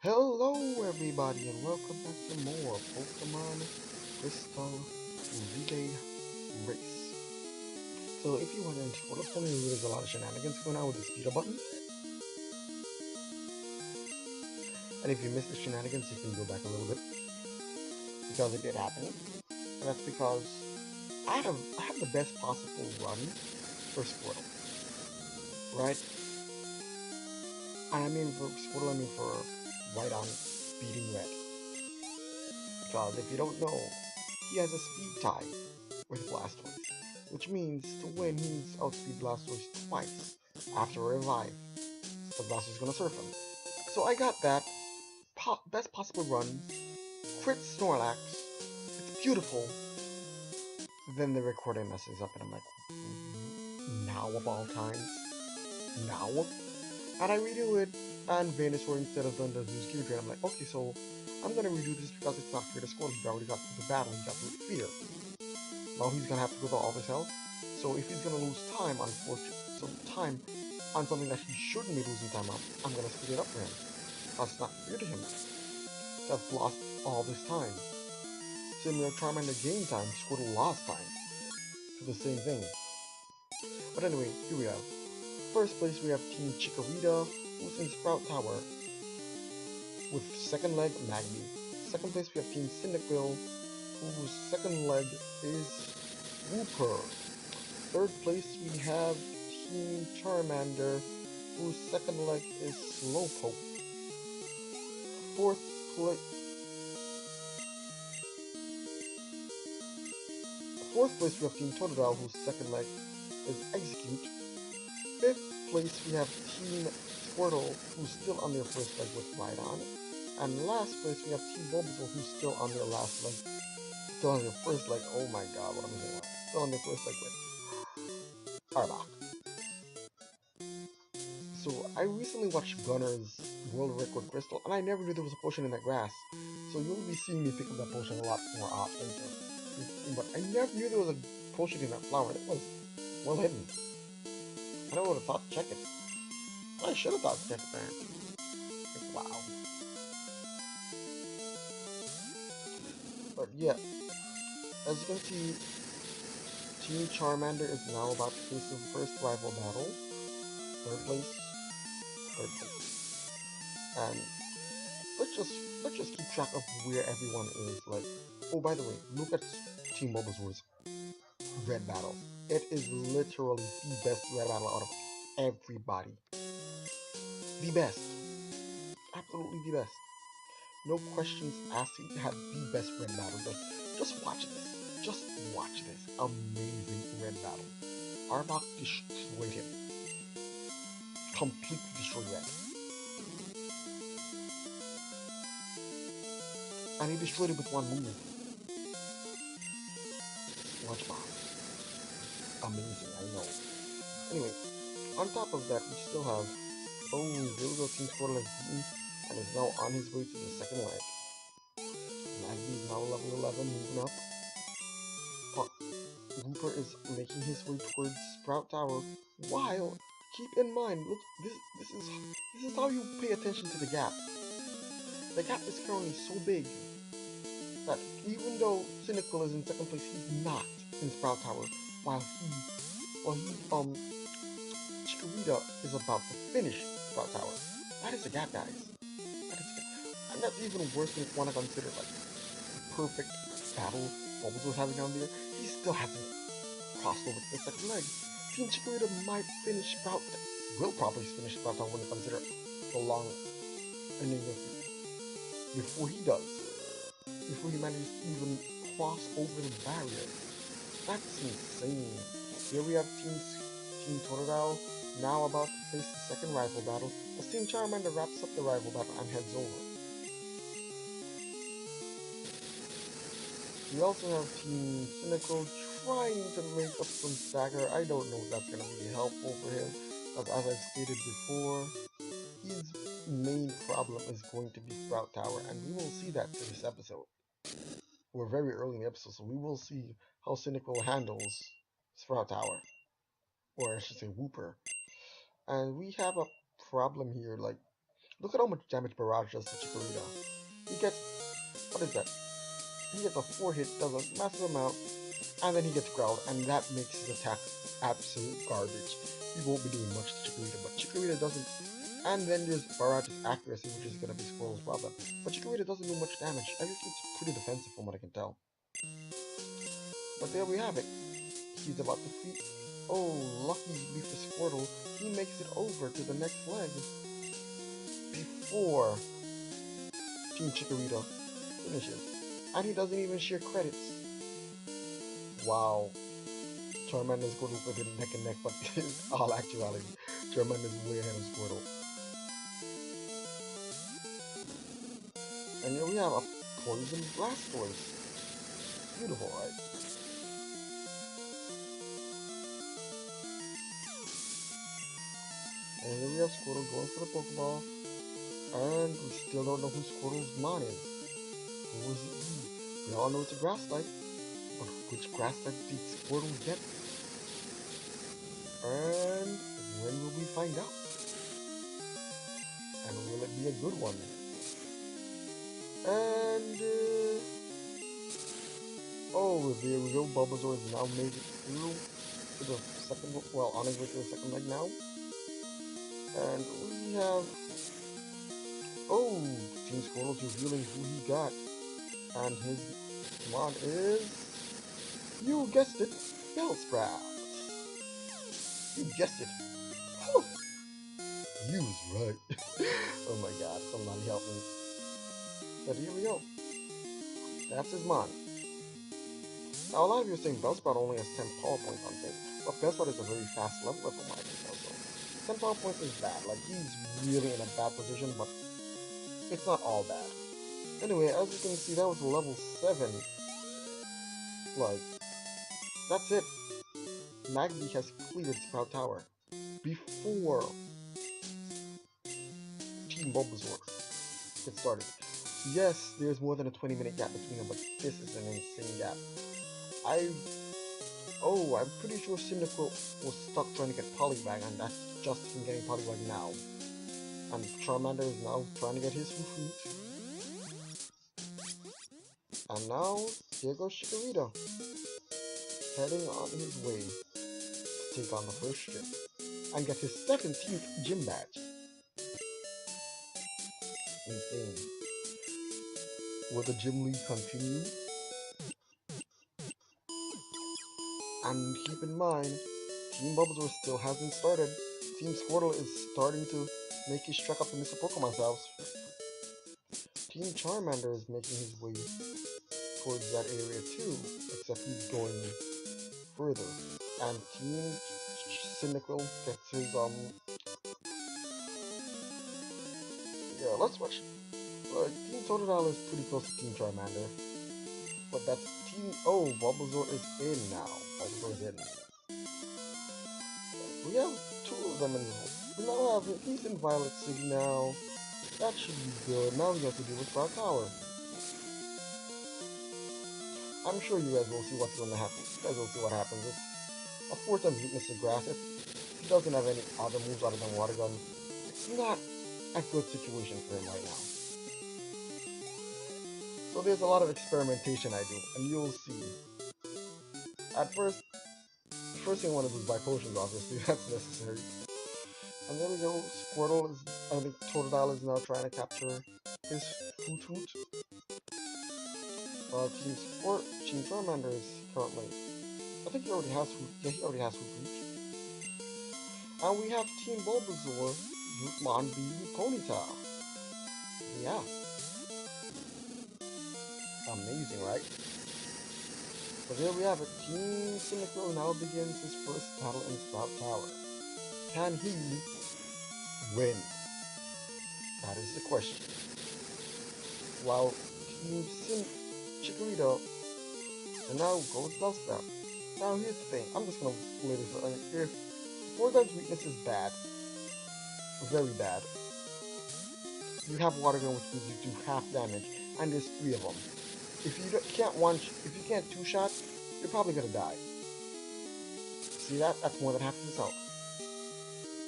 Hello everybody and welcome back to more Pokemon Crystal Relay Race. So if you're wondering, what's going on, there's a lot of shenanigans going on with the speeder button. And if you missed the shenanigans, you can go back a little bit. Because it did happen. And that's because I had the best possible run for Squirtle. Right? And I mean for Squirtle, I mean for Rhydon beating Red. Because if you don't know, he has a speed tie with Blastoise, which means to win he needs to outspeed Blastoise twice after a revive, so Blastoise is gonna surf him. So I got that best possible run, crit Snorlax, it's beautiful. Then the recording messes up and I'm like, now of all times? Now? And I redo it and Venusaur instead of doing the Zeus Gear Drain. I'm like, okay, so I'm gonna redo this because it's not fair to score. He already got through the battle, he got through the fear. Now he's gonna have to go through all this health. So if he's gonna lose time on something that he shouldn't be losing time on, I'm gonna speed it up for him. That's not fair to him. That's lost all this time. Similar Charmander gained time, Squirtle lost time. To the same thing. But anyway, here we have. First place we have Team Chikorita, who's in Sprout Tower, with second leg Magby. Second place we have Team Cyndaquil, whose second leg is Wooper. Third place we have Team Charmander, whose second leg is Slowpoke. Fourth place we have Team Totodile, whose second leg is Execute. Fifth place we have Team Squirtle, who's still on their first leg with Rhydon. And last place we have Team Bulbasaur, who's still on their last leg. Still on their first leg. Oh my god, what am I saying? Still on their first leg with Arbok. So I recently watched Gunner's World Record Crystal, and I never knew there was a potion in that grass. So you'll be seeing me pick up that potion a lot more often. But I never knew there was a potion in that flower. It was well hidden. I never would have thought to check it. I should have thought to check it, man. Like, wow. But yeah, as you can see, Team Charmander is now about to face the first rival battle. Third place, third place. And let's just keep track of where everyone is. Like, oh, by the way, look at Team Bulbasaur's red battle. It is literally the best red battle out of everybody. The best. Absolutely the best. No questions asked. He had the best red battle. Just watch this. Just watch this. Amazing red battle. Arbok destroyed him. Completely destroyed Red. And he destroyed it with one move. Watch Bob. Amazing, I know. Anyway, on top of that, we still have Zero Team Squirtle has beaten and is now on his way to the second leg. Magby is now level 11, moving up. Looper is making his way towards Sprout Tower, while, keep in mind, look, this is how you pay attention to the gap. The gap is currently so big that even though Cynical is in second place, he's not in Sprout Tower, while Chikorita is about to finish Sprout Tower. That is a gap, guys. That is a gap. And that's even worse than if you want to consider, like, the perfect battle Bubbles was having down there. He still hasn't crossed over to the second leg. Team Chikorita might finish Sprout, will probably finish Sprout Tower when you consider the long ending of it before he does. Before he manages to even cross over the barrier. That's insane. Here we have Team Totodile now about to face the second rival battle as Team Charmander wraps up the rival battle and heads over. We also have Team Cynical trying to make up some stagger. I don't know if that's going to be helpful for him, because as I've stated before, his main problem is going to be Sprout Tower, and we will see that through this episode. We're very early in the episode, so we will see how Cynical handles Sprout Tower, or I should say Wooper. And we have a problem here, like, Look at how much damage Barrage does to Chikorita. He gets, what is that? He gets a 4 hit, does a massive amount, and then he gets growled, and that makes his attack absolute garbage. He won't be doing much to Chikorita, but Chikorita doesn't. And then there's Barrage's accuracy, which is going to be Squirrel's problem. But Chikorita doesn't do much damage. Everything's pretty defensive from what I can tell. But there we have it. He's about to feed. Oh, luckily for Squirtle, he makes it over to the next leg before Team Chikorita finishes. And he doesn't even share credits. Wow. Charmander's going to look neck and neck, but in all actuality, Charmander's way ahead of Squirtle. And here we have a Poison Blastoise. Beautiful, right? And here we have Squirtle going for the Pokeball. And we still don't know who Squirtle's Mon is. Who is it? We all know it's a grass type. But which grass type did Squirtle get? And when will we find out? And will it be a good one? And oh, there we go. Bulbasaur has now made it through to the second, well, on his way to the second leg now. And we have, oh, Team Squirtle's revealing who he got. And his mod is, you guessed it, Bellsprout. You guessed it. Whew. You was right. Oh my god, somebody help me. But here we go. That's his mod. Now, a lot of you are saying Bellsprout only has 10 power points on things, but Bellsprout is a very fast level up from what I can tell, so 10 power points is bad. Like, he's really in a bad position, but it's not all bad. Anyway, as you can see, that was level 7. Like, that's it. Magby has cleared Sprout Tower before Team Bulbasaur gets started. Yes, there's more than a 20-minute gap between them, but this is an insane gap. I'm pretty sure Cyndaquil was stuck trying to get Poliwag, and that's just him getting Poliwag now. And Charmander is now trying to get his fruit. And now, here goes Chikorita, heading on his way to take on the first gym, and get his 17th gym badge. Insane. Will the gym league continue? And keep in mind, Team Bulbasaur still hasn't started. Team Squirtle is starting to make his trek up to Mr. Pokemon's house. Team Charmander is making his way towards that area too, except he's going further. And Team Cyndaquil gets his, yeah, let's watch. Team Totodile is pretty close to Team Charmander. But that's Team, oh, Bulbasaur is in now. Bulbasaur is in. We have 2 of them in the hole. We now have at least in Violet City now. That should be good. Now we have to deal with Sprout Tower. I'm sure you guys will see what's going to happen. You guys will see what happens. It's a 4 times weakness to grass. If he doesn't have any other moves other than Water Gun, it's not a good situation for him right now. So there's a lot of experimentation I do, and you'll see. At first, the first thing I want to do is buy potions, obviously. That's necessary. And there we go. Squirtle is, I think Totodile is now trying to capture his Hoot. Team Charmander is currently, I think he already has Hoot. Yeah, he already has Hoot. And we have Team Bulbasaur, Rootmon, Ponyta. Yeah. Amazing, right? But there we have it. Team Cyndaquil now begins his first battle in Sprout Tower. Can he win? That is the question. While Team Chikorita and now goes Bellsprout. Now here's the thing. I'm just gonna lay this out. If 4 times weakness is bad, very bad, you have Water Gun, which means you do half damage, and there's 3 of them. If you can't 2-shot, you're probably gonna die. See that? That's more than half of his health.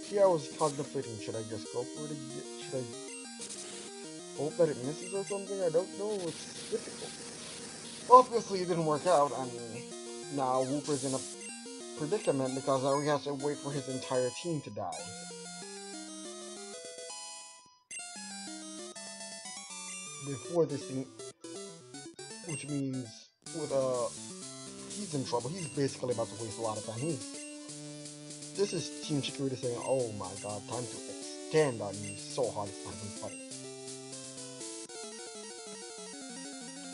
Here I was contemplating, should I just go for it? Should I hope that it misses or something. I don't know. It's difficult. Obviously, it didn't work out, and now Wooper's in a predicament because now he has to wait for his entire team to die. Before this thing, which means with he's in trouble. He's basically about to waste a lot of time. This is Team Chikorita saying, "Oh my God, time to extend on you so hard it's not even funny."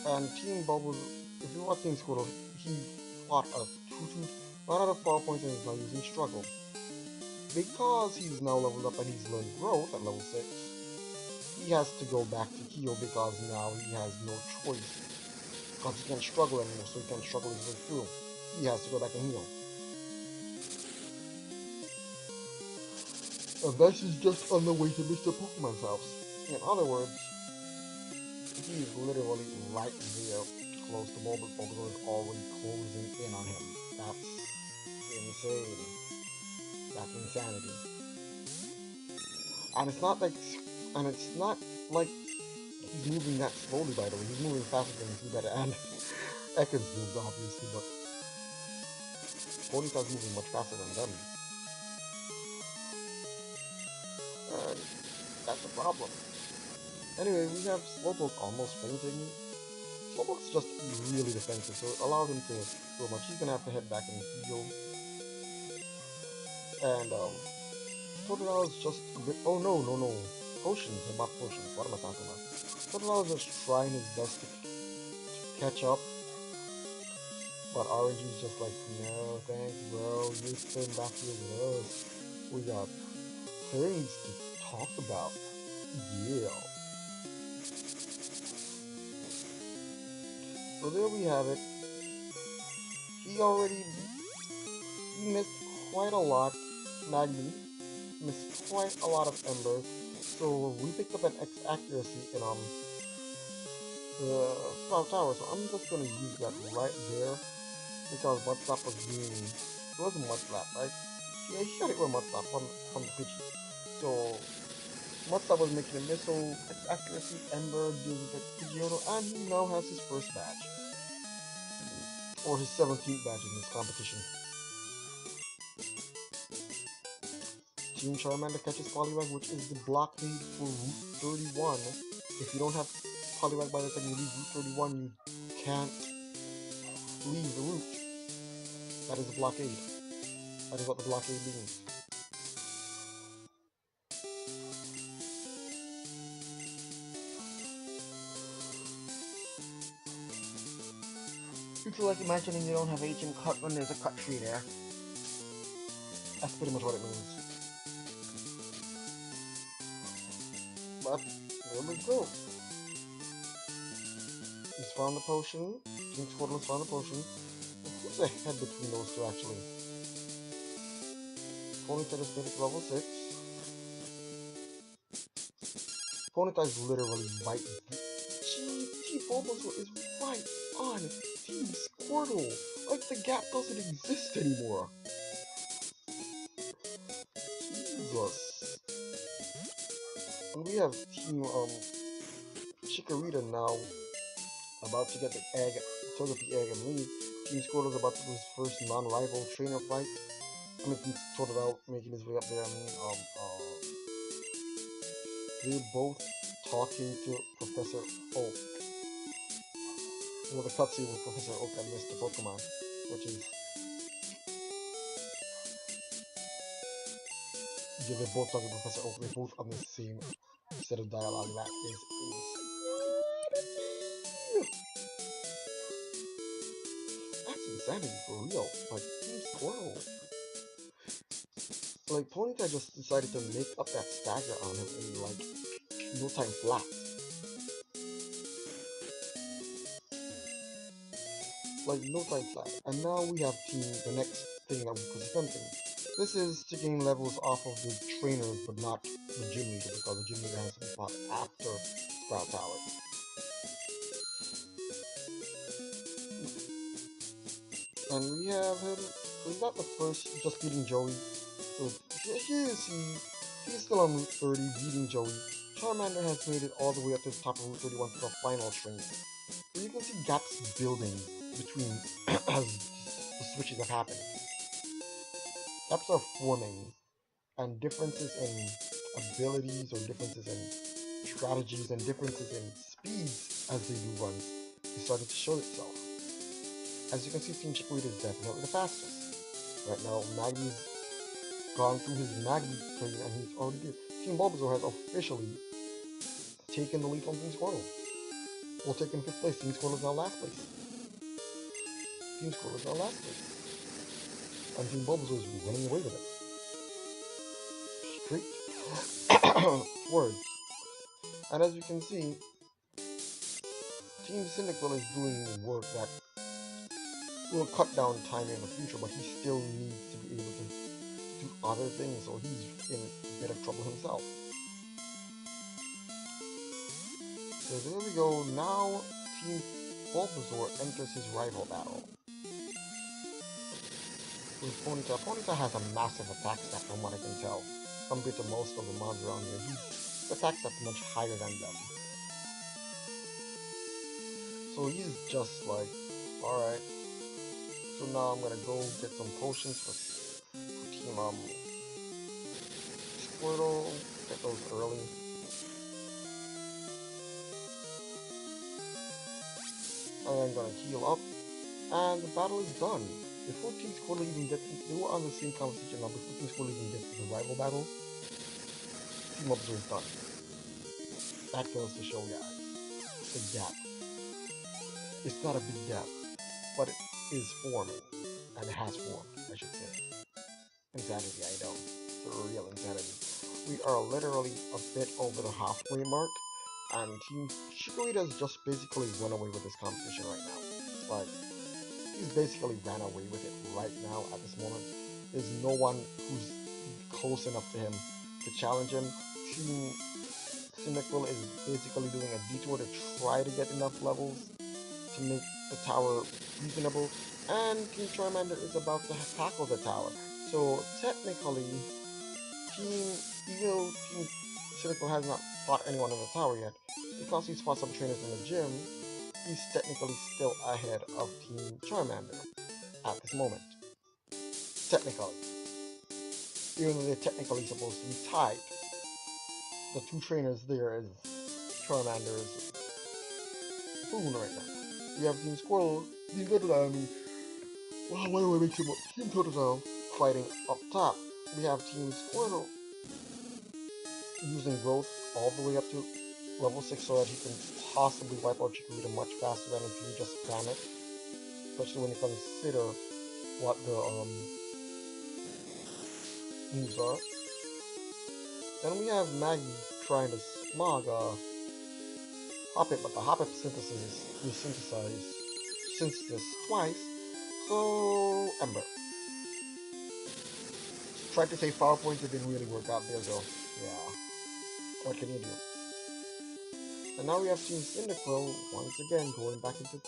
And Team Bubble, if you watch Team Squirtle, he fought a Tutu, ran out of power points and is now using Struggle. Because he's now leveled up and he's learned Growth at level 6, he has to go back to heal because now he has no choice. Because he can't struggle anymore, so he can't struggle his way through. He has to go back and heal. And this is just on the way to Mr. Pokemon's house. In other words, he's literally right there, close to Bulbasaur. Bulbasaur is already closing in on him. That's insane. That's insanity. And it's not like he's moving that slowly. By the way, he's moving faster than Zubat and Ekans moves, obviously, but Ponyta's moving much faster than them. And that's a problem. Anyway, we have Slowpoke almost fainting. Slowpoke's just really defensive, so it allows him to do much. He's gonna have to head back and heal. And Totodile is just a bit. Oh no, no, no! Potions, I bought potions. What am I talking about? Totodile is just trying his best to catch up, but Orange is just like, no, thanks, bro. You spin back here with us. We got things to talk about. Yeah. So there we have it. He missed quite a lot. Magby missed quite a lot of Ember. So we picked up an X accuracy in the Sprout Tower. So I'm just gonna use that right there because Mudslap was being. It wasn't Mudslap, right? Yeah, he got it with Mudslap from the pitches. So Mudslap was making a missile, X accuracy, Ember deals with the Pidgeotto, and he now has his first badge. Or his 17th badge in this competition. Team Charmander catches Poliwag, which is the blockade for Route 31. If you don't have Poliwag by the time you leave Route 31, you can't leave the route. That is a blockade. That is what the blockade means. It's like imagining you don't have HM cut when there's a cut tree there. That's pretty much what it means. But there we go. He's found the potion. King Squirtle has found the potion. Who's ahead between those two actually? Ponyta just made it to level 6. Ponyta is literally right. Team Bulbasaur is right on Team Squirtle. Like the gap doesn't exist anymore. Jesus. And we have Team Chikorita now about to get the egg, Togepi egg and leave. Team Squirtle is about to do his first non-rival trainer fight. I mean, Team Totodile making his way up there. I mean, they're both talking to Professor Oak. You know, the cutscene with Professor Oak and Mr. Pokemon, which is yeah, they're both talking to Professor Oak. They're both on the same set of dialogue. That is that's insanity for real. Like Team Squirtle. Like Ponyta just decided to make up that stagger on him in like no time flat. Like no time flat. And now we have the next thing that we're presenting. This is to gain levels off of the trainers, but not the gym leader, because the gym leader has to be fought after Sprout Tower. And we have him. He's not the first, just beating Joey. So here is he. He's still on Route 30, beating Joey. Charmander has made it all the way up to the top of Route 31 to the final training. So you can see gaps building between as the switches have happened. Gaps are forming, and differences in abilities or differences in strategies and differences in speeds as they do runs is starting to show itself. As you can see, Team Chickweed is definitely the fastest. Right now, Magby's gone through his Magby training and he's already good. Team Bulbasaur has officially taken the lead from Team Squirtle. Well, taken 5th place. Team Squirtle is now last place. Team Squirtle is now last place. And Team Bulbasaur is running away with it. Straight words. And as you can see, Team Cyndaquil is doing work that will cut down time in the future, but he still needs to be able to do other things, so he's in a bit of trouble himself. So there we go. Now Team Bulbasaur enters his rival battle. With Ponyta. Ponyta has a massive attack stat from what I can tell. Compared to most of the mobs around here, his attack stat much higher than them. So he's just like, alright. So now I'm gonna go get some potions for Team Squirtle. Get those early. And I'm gonna heal up. And the battle is done. Before Team Squirtle even gets, they were on the same conversation now. Before Team Squirtle even gets to the rival battle, Team Bulbasaur is done. That goes to show guys, the gap. It's not a big gap, but it is forming, and it has formed, I should say. Insanity, I know. It's a real insanity. We are literally a bit over the halfway mark, and Team Chikorita has just basically run away with this competition right now. Like, he's basically ran away with it right now at this moment. There's no one who's close enough to him to challenge him. Team Cyndaquil is basically doing a detour to try to get enough levels to make the tower reasonable, and Team Charmander is about to tackle the tower. So technically, even though Team Cyndaquil has not fought anyone in the tower yet, because he's fought some trainers in the gym, he's technically still ahead of Team Charmander at this moment. Technically. Even though they're technically supposed to be tied. The two trainers there is Charmander's Boon right now. We have Team Squirtle, Team Totodile, wow, why do I make Team Totodile fighting up top? We have Team Squirtle using growth all the way up to level 6 so that he can possibly wipe out Chikorita much faster than if you just spam it. Especially when you consider what the moves are. Then we have Maggie trying to smog Hoppip, but the Hoppip synthesis twice. So Ember. Tried to save power points, it didn't really work out there, so yeah. What can you do? And now we have Team Cyndaquil once again going back into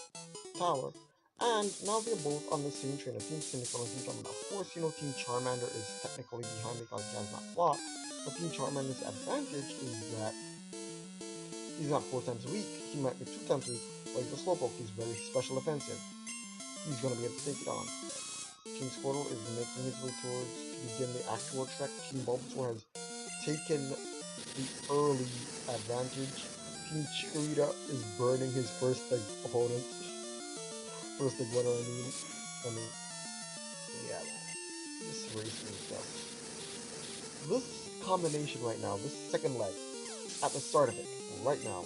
tower. And now they're both on the same train of Team Cyndaquil and Team Charmander. Of course, you know Team Charmander is technically behind because he has not fought. But Team Charmander's advantage is that he's not 4 times a week. He might be 2 times a week, but he's a Slowpoke. He's very special offensive. He's going to be able to take it on. Team Squirtle is making his way towards to begin the actual trek. Team Bulbasaur has taken the early advantage. Team Chikorita is burning his first opponent. First what do I mean, yeah, man. This race is just... This combination right now, this second leg, at the start of it, right now,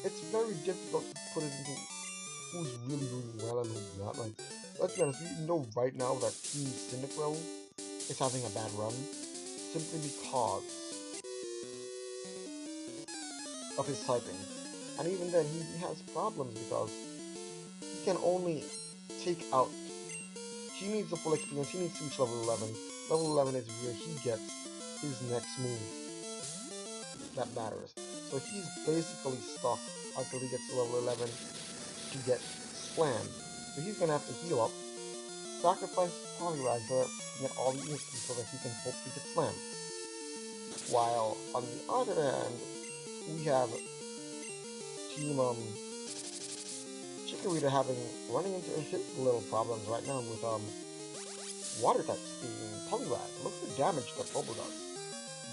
it's very difficult to put it into who's really doing well and who's not. Like, let's be honest, we know right now that Team Cyndaquil is having a bad run, simply because of his typing. And even then, he has problems because he can only take out... He needs the full experience, he needs to reach level 11. Level 11 is where he gets his next move that matters. So he's basically stuck until he gets to level 11 to get slammed. So he's gonna have to heal up, sacrifice Poliwag so that he can get all the EXP so that he can hopefully get slammed. While on the other hand, we have Team Chikorita running into his little problems right now with water types being Poliwag. Look at the damage that Bubble does.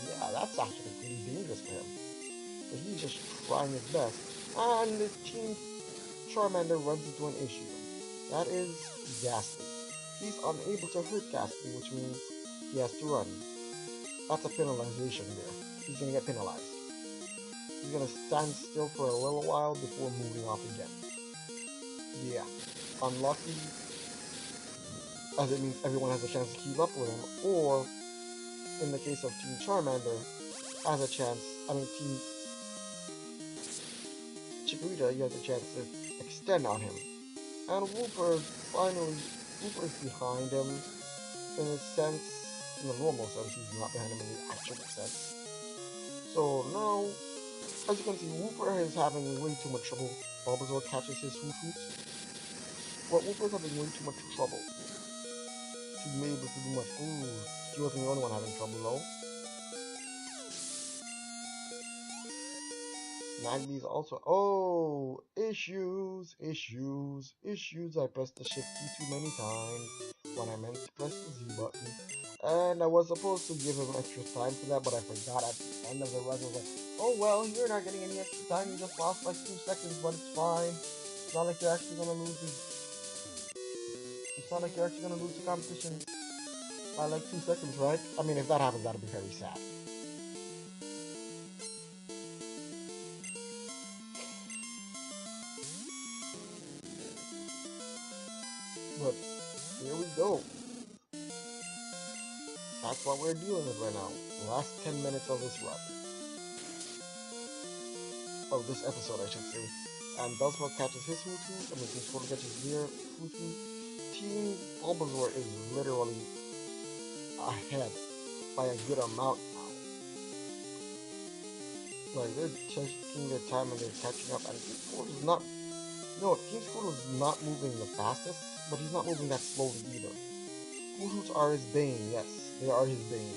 Yeah, that's actually pretty dangerous for him. So he's just trying his best. And the Team Charmander runs into an issue. That is Ghastly. He's unable to hurt Ghastly, which means he has to run. That's a penalization there. He's gonna get penalized. He's gonna stand still for a little while before moving off again. Yeah. Unlucky, as it means everyone has a chance to keep up with him, or in the case of Team Charmander, has a chance, Team Chikorita, he has a chance to extend on him. And Wooper is behind him in a sense, in the normal sense, he's not behind him in the actual sense. So now, as you can see, Wooper is having way too much trouble. Bulbasaur catches his Hoot. But Wooper's having way too much trouble to be able to do much. Ooh, he wasn't the only one having trouble though. Nagby's also. Oh, issues. I pressed the shift key too many times when I meant to press the Z button. And I was supposed to give him extra time for that, but I forgot at the end of the run. I was like, oh well, you're not getting any extra time. You just lost like 2 seconds, but it's fine. It's not like you're actually gonna lose the. It's not like you're actually gonna lose the competition by like 2 seconds, right? I mean, if that happens, that'll be very sad. But here we go. That's what we're dealing with right now. The last 10 minutes of this run. Of this episode, I should say. And Bellsprout catches his Hoot. Team Squirtle catches their Hoot. Team Bulbasaur is literally ahead by a good amount now. Like, they're taking their time and they're catching up. And Team Squirtle is not... No, Team Squirtle is not moving the fastest, but he's not moving that slowly either. Hoots are his bane, yes. They are his bane.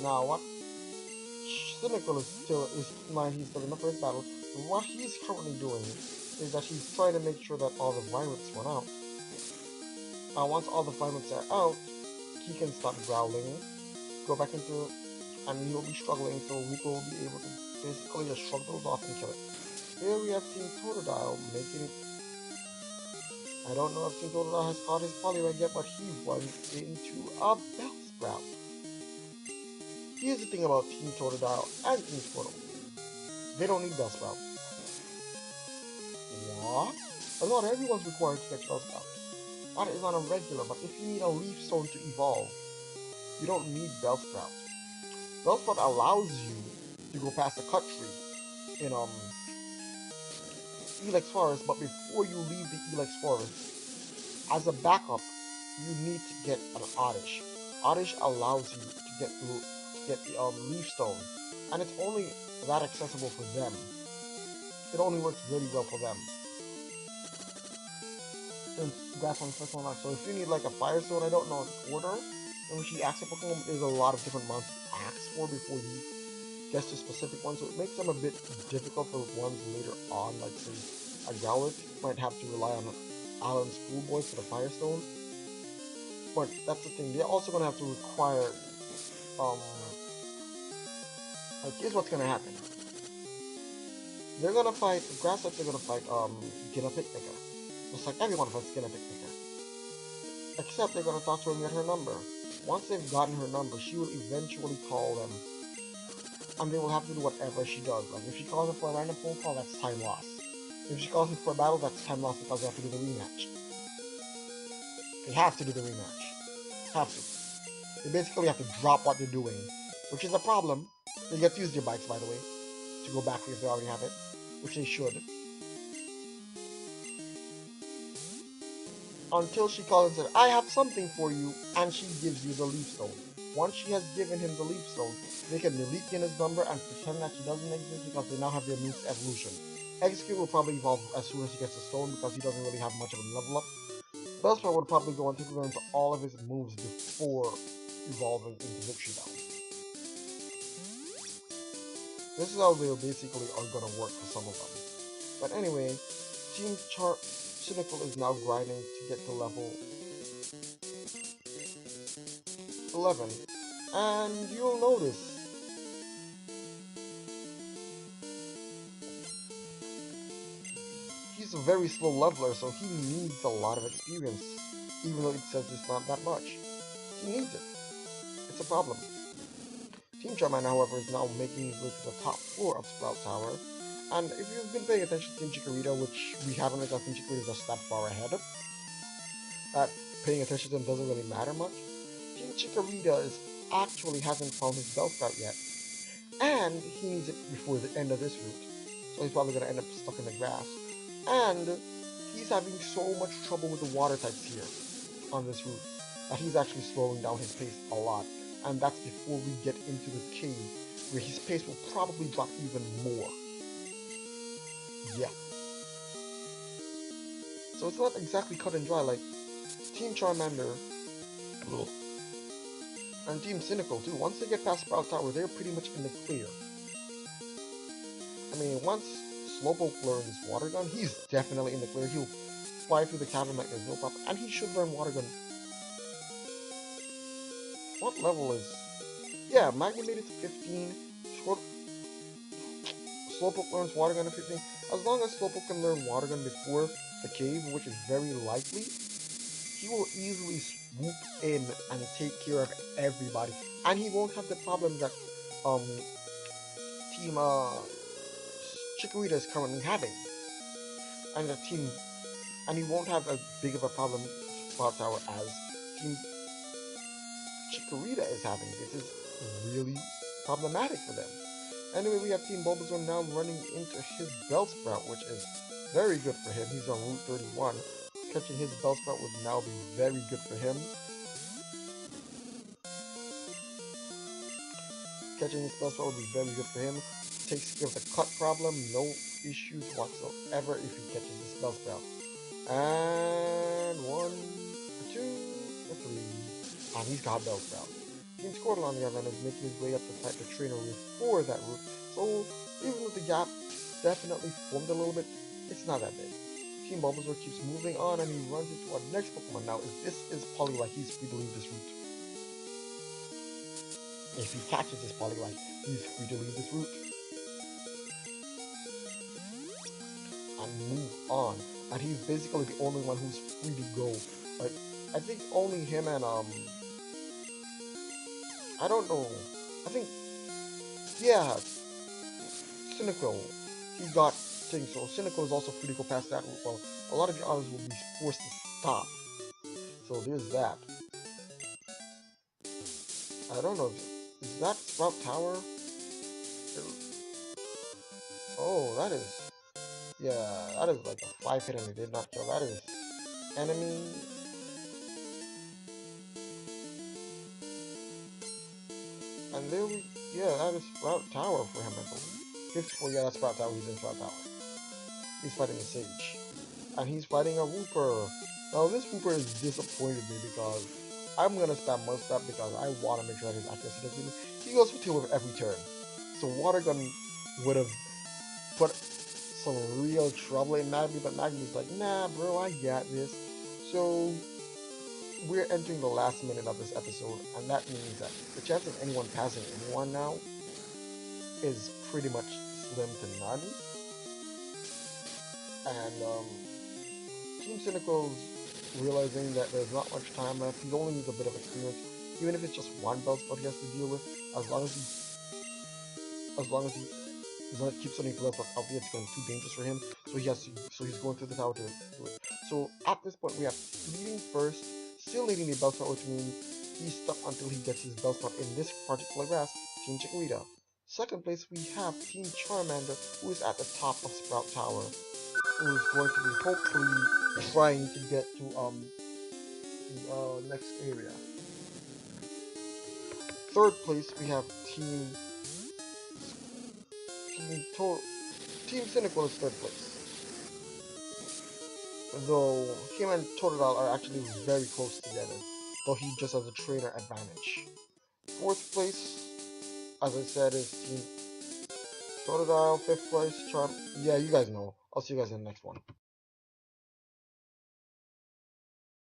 Now, what Cynical is still in the first battle. What he's currently doing is that he's trying to make sure that all the violets run out. Once all the violets are out, he can stop growling, go back into, and he'll be struggling, so Rupa will be able to basically just shrug those off and kill it. Here we have Team Totodile making it. I don't know if Team Totodile has caught his Poliwag yet, but he runs into a Bellsprout. Here's the thing about Team Totodile and Team Squirtle. They don't need Bellsprout. What? But not everyone's required to catch Bellsprout. That is on a regular, but if you need a Leaf Stone to evolve, you don't need Bellsprout. Bellsprout allows you to go past the cut tree in Elex Forest, but before you leave the Elex Forest, as a backup, you need to get an Oddish. Oddish allows you to get the Leaf Stone, and it's only that accessible for them. It only works really well for them. Since Grass on the first one out. So if you need like a Fire Stone, I don't know in order in which you ask a Pokemon, there's a lot of different monsters to ask for before you get to specific ones, so it makes them a bit difficult for ones later on, like say a Growlithe might have to rely on Alan's Schoolboys for the Fire Stone. But that's the thing, they're also gonna have to require like, here's what's gonna happen. They're gonna fight, Grass types are gonna fight, Gina Picnicker. Just like everyone fights Gina Picnicker. Except they're gonna talk to her and get her number. Once they've gotten her number, she will eventually call them. And they will have to do whatever she does. Like, if she calls them for a random phone call, that's time lost. If she calls them for a battle, that's time lost because they have to do the rematch. They have to do the rematch. Have to. They basically have to drop what they're doing. Which is a problem. They get to use their bikes, by the way, to go back if they already have it, which they should. Until she calls and says, I have something for you, and she gives you the Leaf Stone. Once she has given him the Leaf Stone, they can delete Gina's number and pretend that she doesn't exist because they now have their moves evolution. Execute will probably evolve as soon as he gets the stone because he doesn't really have much of a level up. Bellsprout would probably go and take into all of his moves before evolving into Victory Bell. This is how they basically are gonna work for some of them. But anyway, Team Cynical is now grinding to get to level 11. And you'll notice he's a very slow leveler, so he needs a lot of experience. Even though it says it's not that much. He needs it. It's a problem. Team Charmander, however, is now making his way to the top floor of Sprout Tower. And if you've been paying attention to Team Chikorita, which we haven't, because Team Chikorita is just that far ahead of, paying attention to him doesn't really matter much. Team Chikorita actually hasn't found his Bellsprout yet, and he needs it before the end of this route. So he's probably going to end up stuck in the grass. And he's having so much trouble with the water types here on this route that he's actually slowing down his pace a lot. And that's before we get into the cave, where his pace will probably drop even more. Yeah. So it's not exactly cut and dry like Team Charmander and Team Cynical too. Once they get past Sprout Tower, they're pretty much in the clear. I mean, once Slowpoke learns Water Gun, he's definitely in the clear. He'll fly through the cavern like there's no problem, and he should learn Water Gun. What level is... Yeah, Magni made it to 15. Slowpoke learns Water Gun at 15. As long as Slowpoke can learn Water Gun before the cave, which is very likely, he will easily swoop in and take care of everybody. And he won't have the problems that Team Chikorita is currently having. And the team, and he won't have as big of a problem Sprout Tower as Team Chikorita is having. This is really problematic for them. Anyway, we have Team Bulbasaur now running into his Bellsprout, which is very good for him. He's on Route 31. Catching his Bellsprout would now be very good for him. Catching his Bellsprout would be very good for him. Takes care of the cut problem, no issues whatsoever if he catches his Bellsprout. And 1, 2, 3. And he's got Bellsprout. Team Squirtle on the other hand is making his way up to fight the trainer before that route. So even with the gap definitely formed a little bit, it's not that big. Team Bulbasaur keeps moving on and he runs into our next Pokemon. Now if this is Poliwag, he's free to leave this route. If he catches this Poliwag, he's free to leave this route. And move on. And he's basically the only one who's free to go. Like, I think only him and I don't know. I think, yeah, Cynical. He got things, so Cynical is also free to go past that route. Well, a lot of the others will be forced to stop. So there's that. I don't know. Is that Sprout Tower? Oh, that is. Yeah, that is like a 5-hit and it did not kill. That is enemy. And there we, yeah, that is Sprout Tower for him, I believe. 54, yeah, that's Sprout Tower. He's in Sprout Tower. He's fighting a Sage. And he's fighting a Wooper. Now, this Wooper has disappointed me because I'm going to spam most up because I want to make sure that his accuracy doesn't give me. He goes for 2 with every turn. So Water Gun would have put some real trouble in Magby, but Magby's like, nah, bro, I got this. So we're entering the last minute of this episode, and that means that the chance of anyone passing anyone now is pretty much slim to none. And Team Cynical's realizing that there's not much time left. He only needs a bit of experience, even if it's just one Bellsprout he has to deal with. As long as he keeps on Bellsprout out there, it's going to be too dangerous for him. So he's going through the tower to do it. So at this point, we have leading first, still leading the Bellsprout, which means he's stuck until he gets his Bellsprout in this particular grass. Team Chikorita. Second place, we have Team Charmander, who is at the top of Sprout Tower, who is going to be hopefully trying to get to the next area. Third place, we have Team Cynical is third place. Though him and Totodile are actually very close together, though he just has a trainer advantage. Fourth place, as I said, is Totodile, fifth place. Charm. Yeah, you guys know. I'll see you guys in the next one.